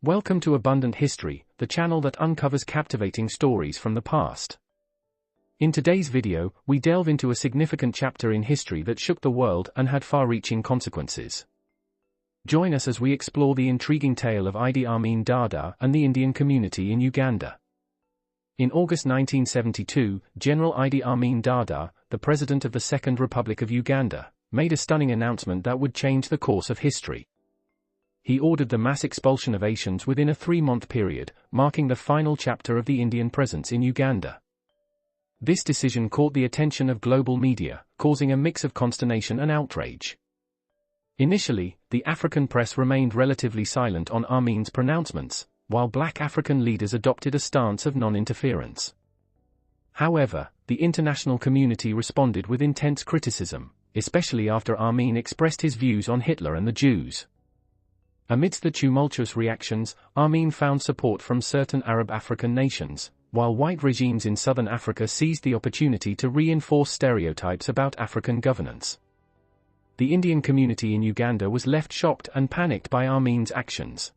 Welcome to Abundant History, the channel that uncovers captivating stories from the past. In today's video, we delve into a significant chapter in history that shook the world and had far-reaching consequences. Join us as we explore the intriguing tale of Idi Amin Dada and the Indian community in Uganda. In August 1972, General Idi Amin Dada, the President of the Second Republic of Uganda, made a stunning announcement that would change the course of history. He ordered the mass expulsion of Asians within a 3-month period, marking the final chapter of the Indian presence in Uganda. This decision caught the attention of global media, causing a mix of consternation and outrage. Initially, the African press remained relatively silent on Amin's pronouncements, while black African leaders adopted a stance of non-interference. However, the international community responded with intense criticism, especially after Amin expressed his views on Hitler and the Jews. Amidst the tumultuous reactions, Amin found support from certain Arab African nations, while white regimes in southern Africa seized the opportunity to reinforce stereotypes about African governance. The Indian community in Uganda was left shocked and panicked by Amin's actions.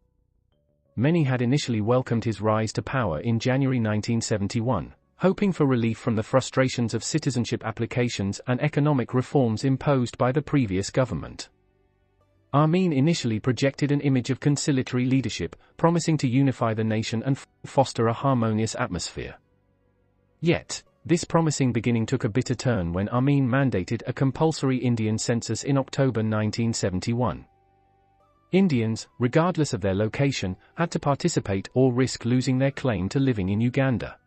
Many had initially welcomed his rise to power in January 1971, hoping for relief from the frustrations of citizenship applications and economic reforms imposed by the previous government. Amin initially projected an image of conciliatory leadership, promising to unify the nation and foster a harmonious atmosphere. Yet, this promising beginning took a bitter turn when Amin mandated a compulsory Indian census in October 1971. Indians, regardless of their location, had to participate or risk losing their claim to living in Uganda.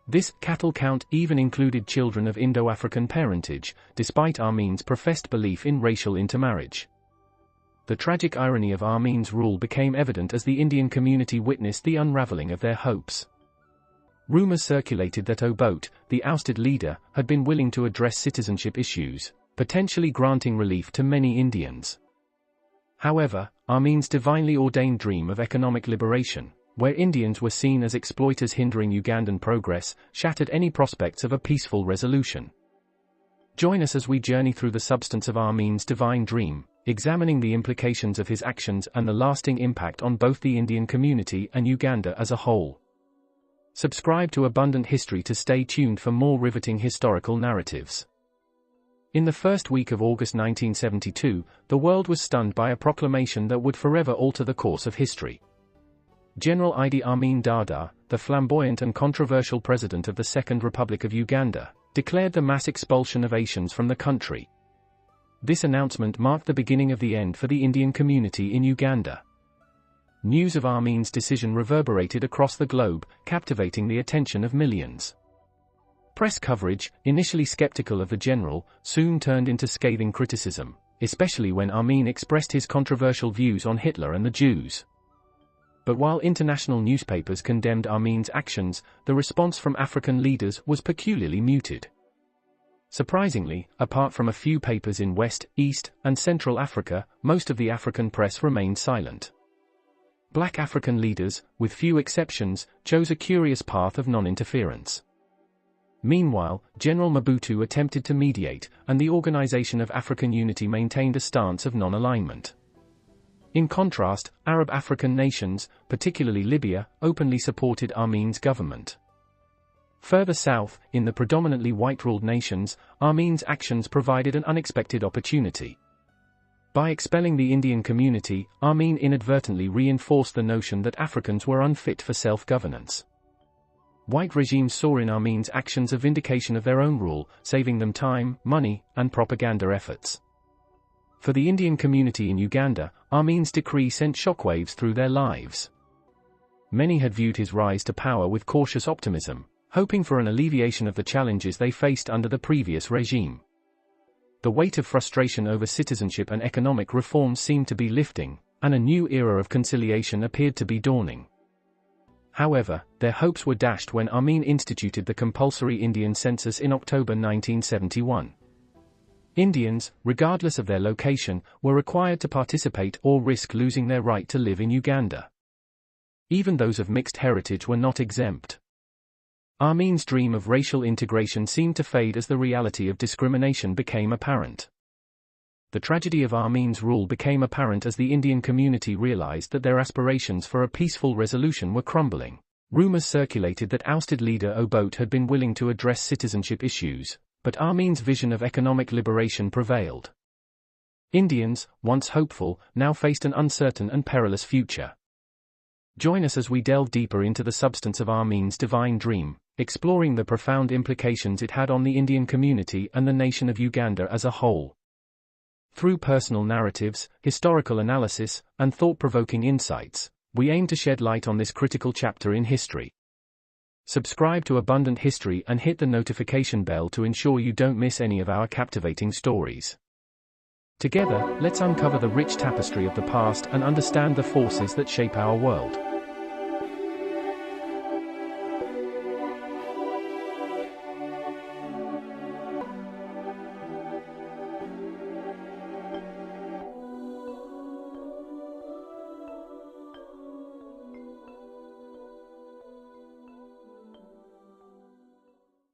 This cattle count even included children of Indo-African parentage, despite Amin's professed belief in racial intermarriage. The tragic irony of Amin's rule became evident as the Indian community witnessed the unraveling of their hopes. Rumors circulated that Obote, the ousted leader, had been willing to address citizenship issues, potentially granting relief to many Indians. However, Amin's divinely ordained dream of economic liberation, where Indians were seen as exploiters hindering Ugandan progress, shattered any prospects of a peaceful resolution. Join us as we journey through the substance of Amin's divine dream, examining the implications of his actions and the lasting impact on both the Indian community and Uganda as a whole. Subscribe to Abundant History to stay tuned for more riveting historical narratives. In the first week of August 1972, the world was stunned by a proclamation that would forever alter the course of history. General Idi Amin Dada, the flamboyant and controversial president of the Second Republic of Uganda, declared the mass expulsion of Asians from the country. This announcement marked the beginning of the end for the Indian community in Uganda. News of Amin's decision reverberated across the globe, captivating the attention of millions. Press coverage, initially skeptical of the general, soon turned into scathing criticism, especially when Amin expressed his controversial views on Hitler and the Jews. But while international newspapers condemned Amin's actions, the response from African leaders was peculiarly muted. Surprisingly, apart from a few papers in West, East, and Central Africa, most of the African press remained silent. Black African leaders, with few exceptions, chose a curious path of non-interference. Meanwhile, General Mobutu attempted to mediate, and the Organization of African Unity maintained a stance of non-alignment. In contrast, Arab African nations, particularly Libya, openly supported Amin's government. Further south, in the predominantly white-ruled nations, Amin's actions provided an unexpected opportunity. By expelling the Indian community, Amin inadvertently reinforced the notion that Africans were unfit for self-governance. White regimes saw in Amin's actions a vindication of their own rule, saving them time, money, and propaganda efforts. For the Indian community in Uganda, Amin's decree sent shockwaves through their lives. Many had viewed his rise to power with cautious optimism, hoping for an alleviation of the challenges they faced under the previous regime. The weight of frustration over citizenship and economic reforms seemed to be lifting, and a new era of conciliation appeared to be dawning. However, their hopes were dashed when Amin instituted the compulsory Indian census in October 1971. Indians, regardless of their location, were required to participate or risk losing their right to live in Uganda. Even those of mixed heritage were not exempt. Amin's dream of racial integration seemed to fade as the reality of discrimination became apparent. The tragedy of Amin's rule became apparent as the Indian community realized that their aspirations for a peaceful resolution were crumbling. Rumors circulated that ousted leader Obote had been willing to address citizenship issues, but Amin's vision of economic liberation prevailed. Indians, once hopeful, now faced an uncertain and perilous future. Join us as we delve deeper into the substance of Amin's divine dream, exploring the profound implications it had on the Indian community and the nation of Uganda as a whole. Through personal narratives, historical analysis, and thought-provoking insights, we aim to shed light on this critical chapter in history. Subscribe to Abundant History and hit the notification bell to ensure you don't miss any of our captivating stories. Together, let's uncover the rich tapestry of the past and understand the forces that shape our world.